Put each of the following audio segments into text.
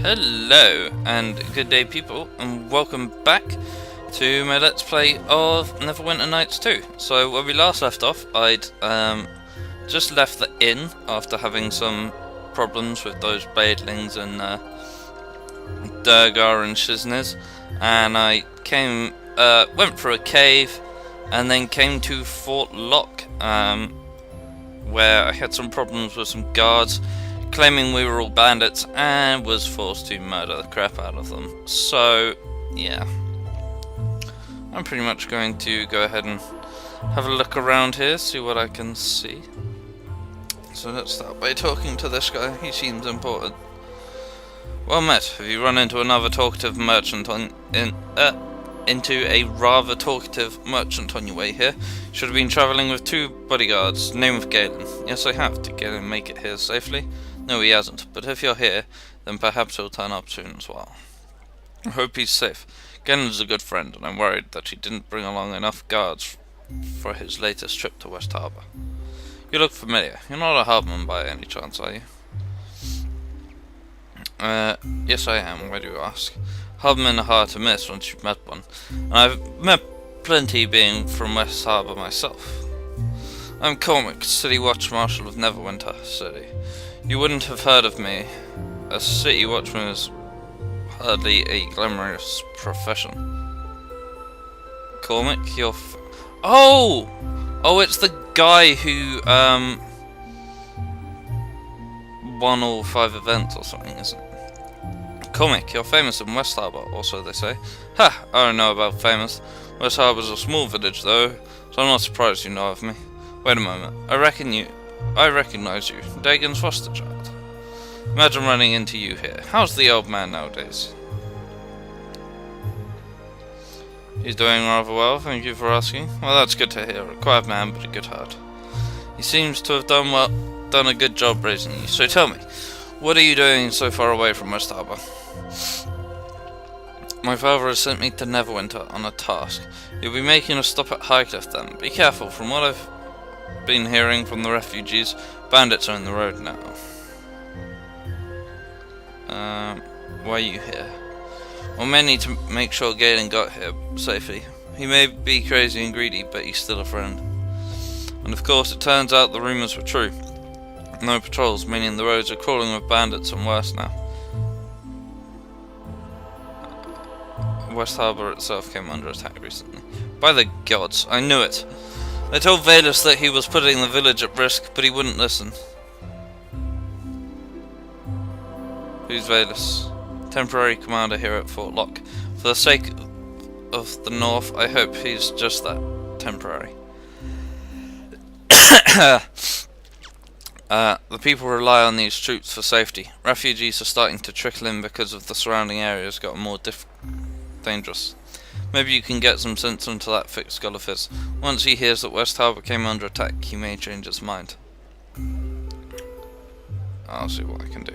Hello and good day people, and welcome back to my Let's Play of Neverwinter Nights 2. So where we last left off, I'd just left the inn after having some problems with those Baedlings and Durgar and Shizniz, and I went through a cave and then came to Fort Locke, where I had some problems with some guards claiming we were all bandits and was forced to murder the crap out of them. So yeah, I'm pretty much going to go ahead and have a look around here, see what I can see. So let's start by talking to this guy. He seems important. Well met. Have you run into another talkative merchant into a rather talkative merchant on your way here? Should have been travelling with two bodyguards. Name of Galen. Yes, I have. Did Galen make it here safely? No, he hasn't. But if you're here, then perhaps he'll turn up soon as well. I hope he's safe. Galen's a good friend, and I'm worried that he didn't bring along enough guards for his latest trip to West Harbour. You look familiar. You're not a harborman by any chance, are you? Yes I am. Why do you ask? Harbormen are hard to miss once you've met one, and I've met plenty being from West Harbour myself. I'm Cormac, City Watch Marshal of Neverwinter City. You wouldn't have heard of me. A city watchman is hardly a glamorous profession. Cormac, you're Oh! Oh, it's the guy who, won all 5 events or something, isn't it? Cormac, you're famous in West Harbour, or so they say. Ha! I don't know about famous. West Harbour's a small village, though, so I'm not surprised you know of me. Wait a moment. I recognise you. Dagon's foster child. Imagine running into you here. How's the old man nowadays? He's doing rather well, thank you for asking. Well, that's good to hear. A quiet man, but a good heart. He seems to have done a good job raising you. So tell me, what are you doing so far away from West Harbour? My father has sent me to Neverwinter on a task. You'll be making a stop at Highcliffe then. Be careful, from what I've been hearing from the refugees, bandits are in the road now. Why are you here? Well, mainly to make sure Galen got here safely. He may be crazy and greedy, but he's still a friend. And of course, it turns out the rumours were true. No patrols, meaning the roads are crawling with bandits and worse now. West Harbour itself came under attack recently. By the gods, I knew it! They told Valus that he was putting the village at risk, but he wouldn't listen. Who's Valus? Temporary commander here at Fort Locke. For the sake of the North, I hope he's just that, temporary. The people rely on these troops for safety. Refugees are starting to trickle in because of the surrounding areas got more dangerous. Maybe you can get some sense into that thick skull of his. Once he hears that West Harbour came under attack, he may change his mind. I'll see what I can do.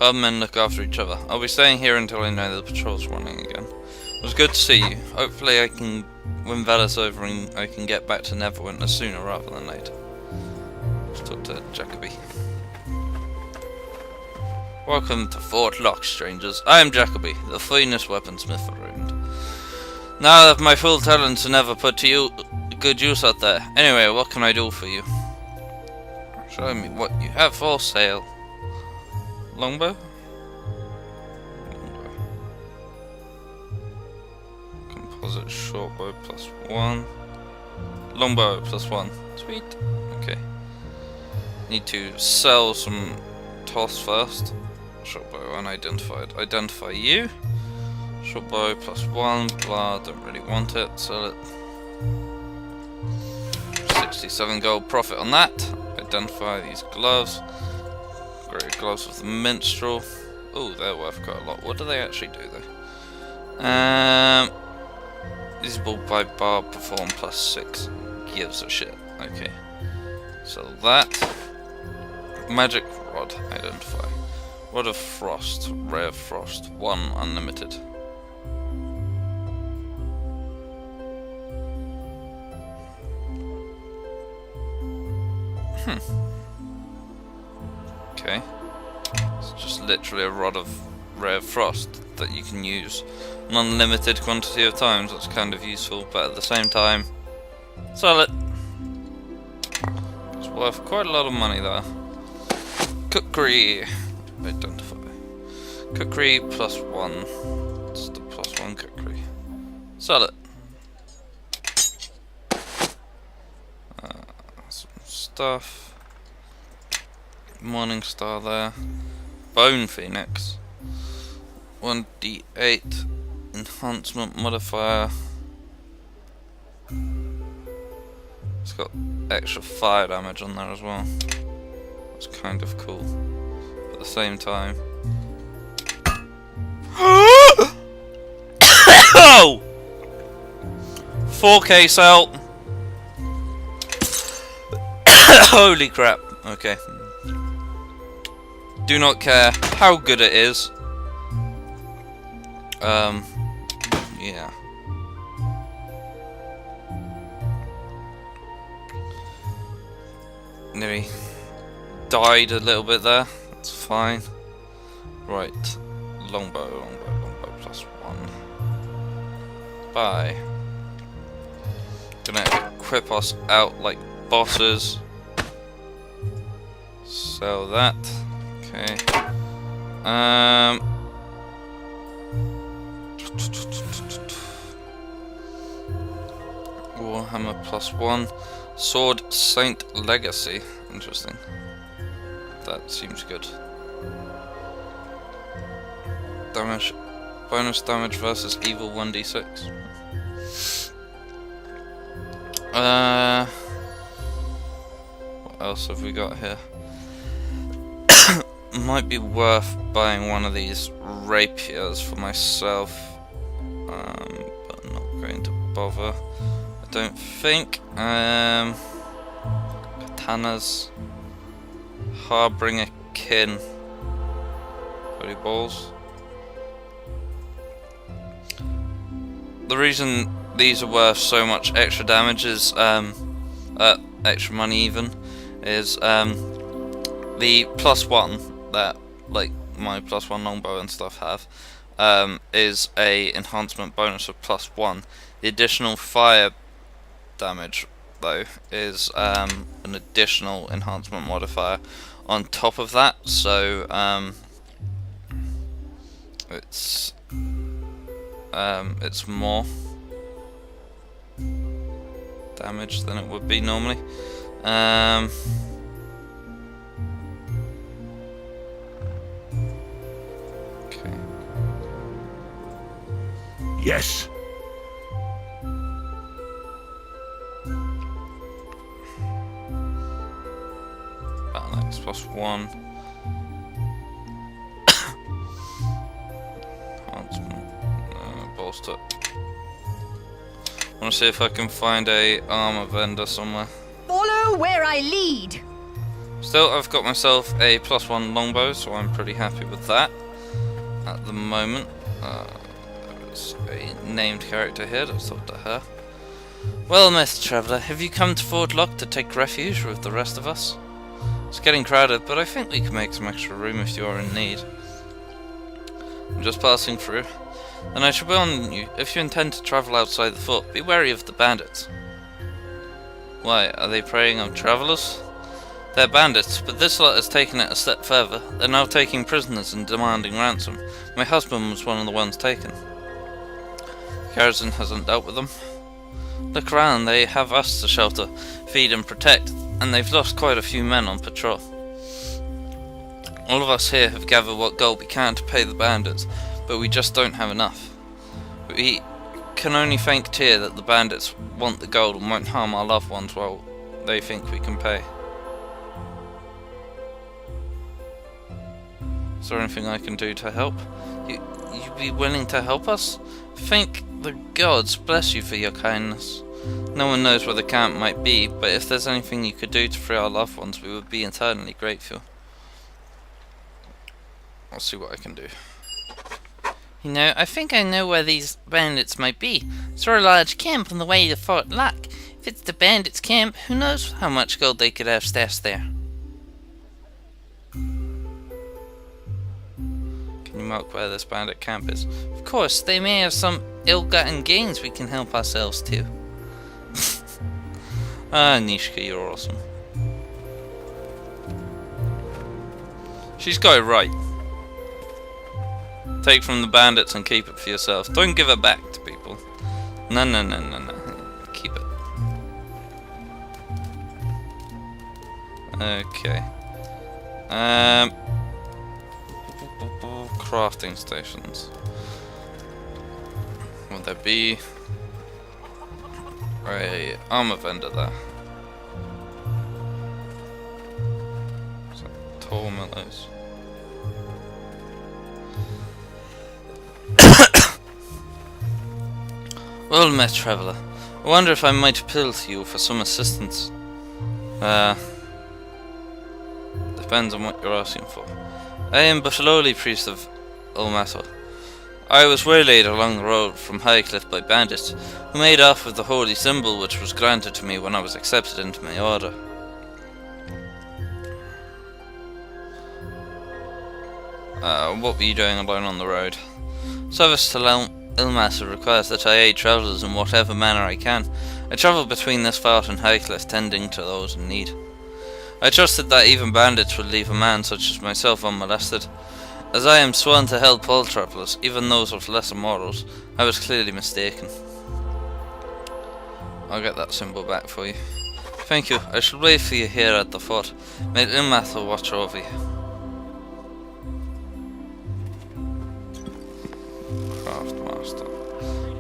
Hardmen look after each other. I'll be staying here until I know the patrol's running again. It was good to see you. Hopefully I can win Valus over and I can get back to Neverwinter sooner rather than later. Let's talk to Jacoby. Welcome to Fort Locke, strangers. I am Jacoby, the finest weaponsmith around. Now I have my full talents and never put to good use out there. Anyway, what can I do for you? Show me what you have for sale. Longbow? Composite shortbow +1. Longbow +1. Sweet. Okay. Need to sell some toss first. Shortbow unidentified. Identify you. Shortbow +1. Blah. Don't really want it. Sell it. 67 gold profit on that. Identify these gloves. Great gloves with the minstrel. Oh, they're worth quite a lot. What do they actually do though? Visible by bar, perform +6. Gives a shit. Okay. So that. Magic rod, identify. Rod of frost, ray of frost, 1 unlimited. Okay. It's just literally a rod of rare frost that you can use an unlimited quantity of times. That's kind of useful, but at the same time, sell it. It's worth quite a lot of money there. Cookery. Identify. Cookery +1. It's the +1 cookery. Sell it. Some stuff. Morning Star there. Bone Phoenix. 1d8 enhancement modifier. It's got extra fire damage on there as well. It's kind of cool. But at the same time. Oh! 4K sell. Holy crap. Okay. Do not care how good it is. Yeah. Nearly died a little bit there. That's fine. Right. Longbow +1. Bye. Gonna equip us out like bosses. Sell that. Okay. Warhammer +1. Sword Saint Legacy. Interesting. That seems good. Damage. Bonus damage versus evil 1d6. What else have we got here? Might be worth buying one of these rapiers for myself, but I'm not going to bother. I don't think. Katanas, Harbinger Kin, Holy Balls. The reason these are worth so much extra damage is, extra money even, is the +1 that like my +1 longbow and stuff have, is a enhancement bonus of +1. The additional fire damage though is an additional enhancement modifier on top of that, so it's more damage than it would be normally. Okay. Yes. Balance +1. Bolster. I want to see if I can find a armor vendor somewhere. Follow where I lead. Still, I've got myself a +1 longbow, so I'm pretty happy with that at the moment. There's a named character here. Let's talk to her. Well, Mr. Traveller, have you come to Fort Locke to take refuge with the rest of us? It's getting crowded, but I think we can make some extra room if you are in need. I'm just passing through. Then I shall warn you, if you intend to travel outside the fort, be wary of the bandits. Why, are they preying on travellers? They're bandits, but this lot has taken it a step further. They're now taking prisoners and demanding ransom. My husband was one of the ones taken. The garrison hasn't dealt with them. Look around, they have us to shelter, feed and protect, and they've lost quite a few men on patrol. All of us here have gathered what gold we can to pay the bandits, but we just don't have enough. We can only thank Tyr that the bandits want the gold and won't harm our loved ones while they think we can pay. Is there anything I can do to help? You'd be willing to help us? Thank the gods bless you for your kindness. No one knows where the camp might be, but if there's anything you could do to free our loved ones, we would be eternally grateful. I'll see what I can do. You know, I think I know where these bandits might be. Saw a large camp on the way to Fort Locke. If it's the bandits' camp, who knows how much gold they could have stashed there. Can you Locke where this bandit camp is? Of course, they may have some ill-gotten gains we can help ourselves to. Ah, Nishka, you're awesome. She's got it right. Take from the bandits and keep it for yourself. Don't give it back to people. No, no, no, no, no. Keep it. Okay. Crafting stations. Would there be a armor vendor there? So, tall mellows. Well met, traveller. I wonder if I might appeal to you for some assistance. Depends on what you're asking for. I am but a lowly priest of Ulmathor. I was waylaid along the road from Highcliffe by bandits, who made off with the holy symbol which was granted to me when I was accepted into my order. What were you doing alone on the road? Service to Ulmathor requires that I aid travellers in whatever manner I can. I travel between this fort and Highcliffe, tending to those in need. I trusted that even bandits would leave a man such as myself unmolested. As I am sworn to help all travellers, even those of lesser morals, I was clearly mistaken. I'll get that symbol back for you. Thank you. I shall wait for you here at the fort. May Ulmathor watch over you. Craftmaster.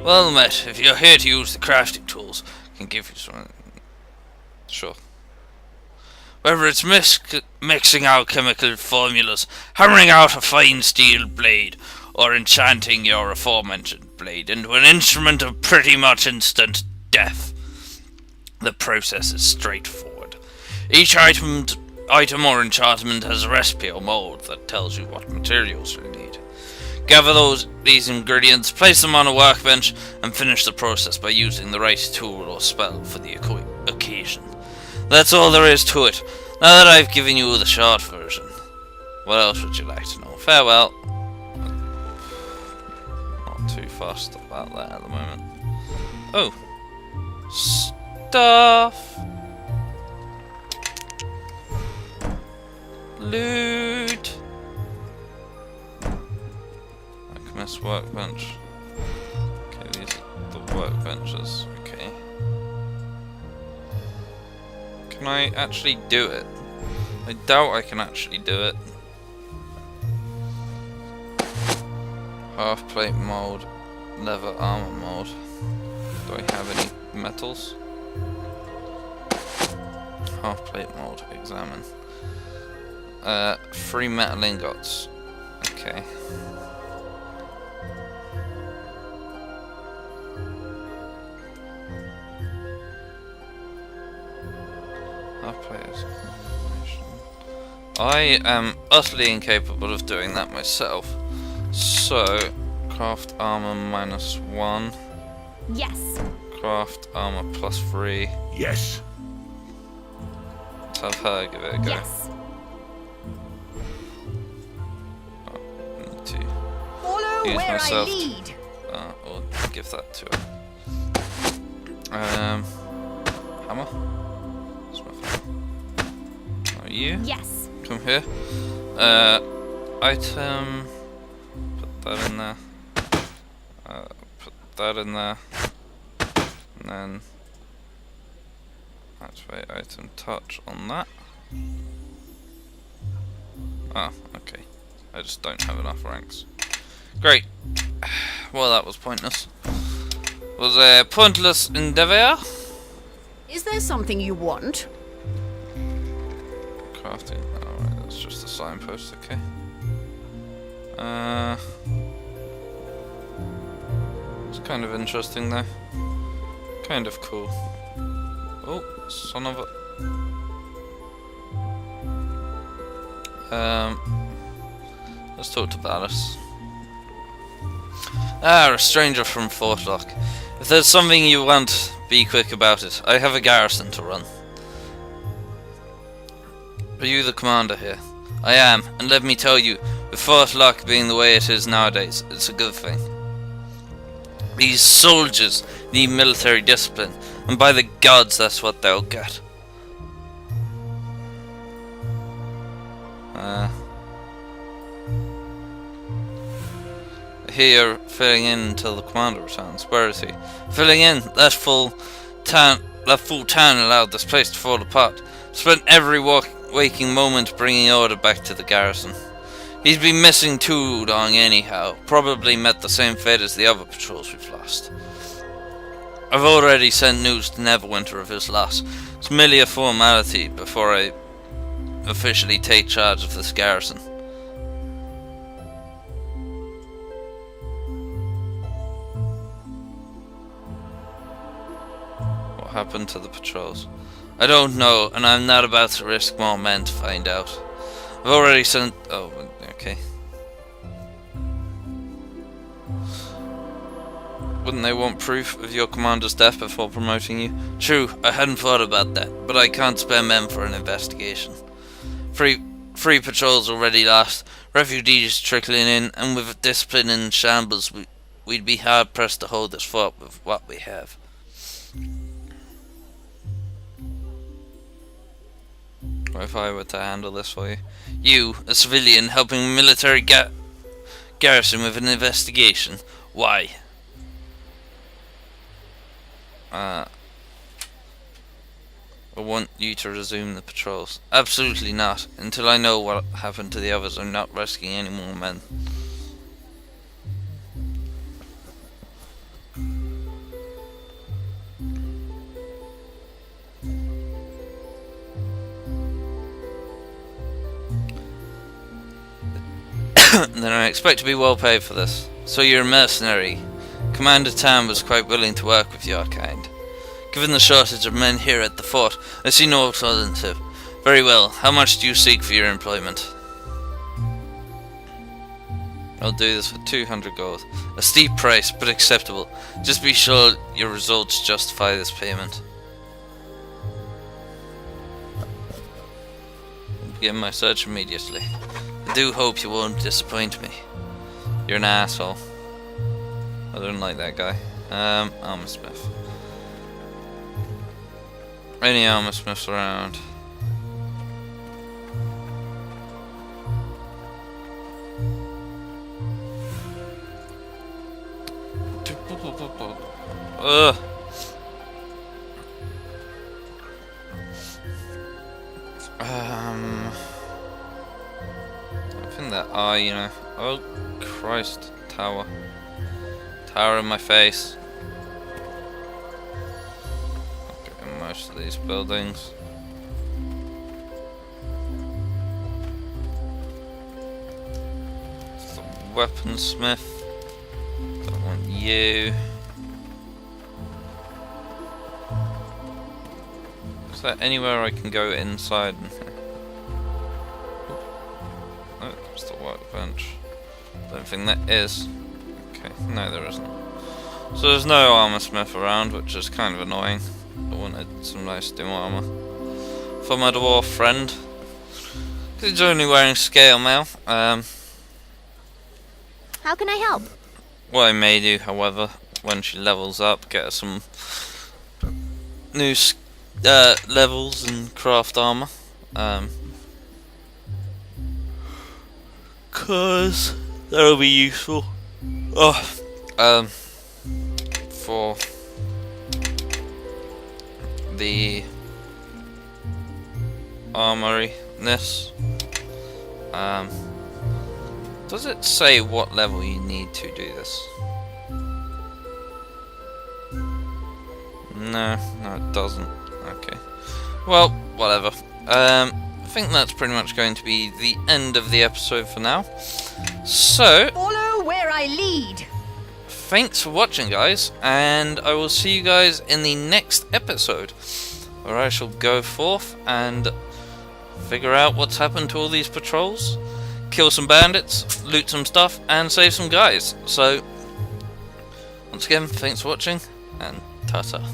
Well met. If you're here to use the crafting tools, I can give you some. Sure. Whether it's mixing alchemical formulas, hammering out a fine steel blade, or enchanting your aforementioned blade into an instrument of pretty much instant death, the process is straightforward. Each item or enchantment has a recipe or mold that tells you what materials you need. Gather these ingredients, place them on a workbench, and finish the process by using the right tool or spell for the occasion. That's all there is to it. Now that I've given you the short version, what else would you like to know? Farewell. Not too fussed about that at the moment. Oh. Stuff. Loot. Alchemist workbench. Okay, these are the workbenches. Okay. Can I actually do it? I doubt I can actually do it. Half plate mold, leather armor mold. Do I have any metals? Half plate mold, examine. 3 metal ingots. Okay. I am utterly incapable of doing that myself. So, craft armor -1. Yes. Craft armor +3. Yes. Let's have her give it a go. Yes. Oh, I need to Follow use where myself I lead. or give that to her. Hammer? Smith hammer. Are you? Yes. Come here. Item. Put that in there. Put that in there. And then activate item touch on that. Ah, okay. I just don't have enough ranks. Great. Well, that was pointless. Was a pointless endeavour. Is there something you want? Crafting. Alright, that's just a signpost, okay. It's kind of interesting though. Kind of cool. Oh, son of a... let's talk to Valis. Ah, a stranger from Fort Locke. If there's something you want, be quick about it. I have a garrison to run. Are you the commander here? I am, and let me tell you, With Fort Locke being the way it is nowadays, it's a good thing. These soldiers need military discipline, and by the gods, that's what they'll get. Here you're filling in until the commander returns. Where is he? Filling in. That full town allowed this place to fall apart. Spent every waking moment bringing order back to the garrison. He's been missing too long anyhow. Probably met the same fate as the other patrols we've lost. I've already sent news to Neverwinter of his loss. It's merely a formality before I officially take charge of this garrison. What happened to the patrols? I don't know, and I'm not about to risk more men to find out. I've already sent... Oh, okay. Wouldn't they want proof of your commander's death before promoting you? True, I hadn't thought about that, but I can't spare men for an investigation. Three patrols already lost, refugees trickling in, and with discipline in shambles, we'd be hard-pressed to hold this fort with what we have. What if I were to handle this for you? You, a civilian, helping a military garrison with an investigation. Why? I want you to resume the patrols. Absolutely not. Until I know what happened to the others, I'm not rescuing any more men. Then I expect to be well paid for this. So you're a mercenary. Commander Tam was quite willing to work with your kind. Given the shortage of men here at the fort, I see no alternative. Very well, how much do you seek for your employment? I'll do this for 200 gold. A steep price, but acceptable. Just be sure your results justify this payment. I'll begin my search immediately. I do hope you won't disappoint me. You're an asshole. I don't like that guy. Armor smith. Any armor smiths around? Ugh. I think that eye, you know. Oh Christ, tower. Tower in my face. Okay, in most of these buildings. It's the weaponsmith. Don't want you. Is there anywhere I can go inside? Oh, it's the workbench. Don't think that is. Okay, no there isn't. So there's no armor smith around, which is kind of annoying. I wanted some nice dim armor for my dwarf friend. Because he's only wearing scale mail. How can I help? What I may do, however, when she levels up, get her some new levels and craft armor. Cause that'll be useful. For the armory-ness. Does it say what level you need to do this? No, it doesn't. Okay. Well, whatever. I think that's pretty much going to be the end of the episode for now. So, Follow where I lead. thanks for watching, guys, and I will see you guys in the next episode, where I shall go forth and figure out what's happened to all these patrols, kill some bandits, loot some stuff, and save some guys. So, once again, thanks for watching, and ta-ta.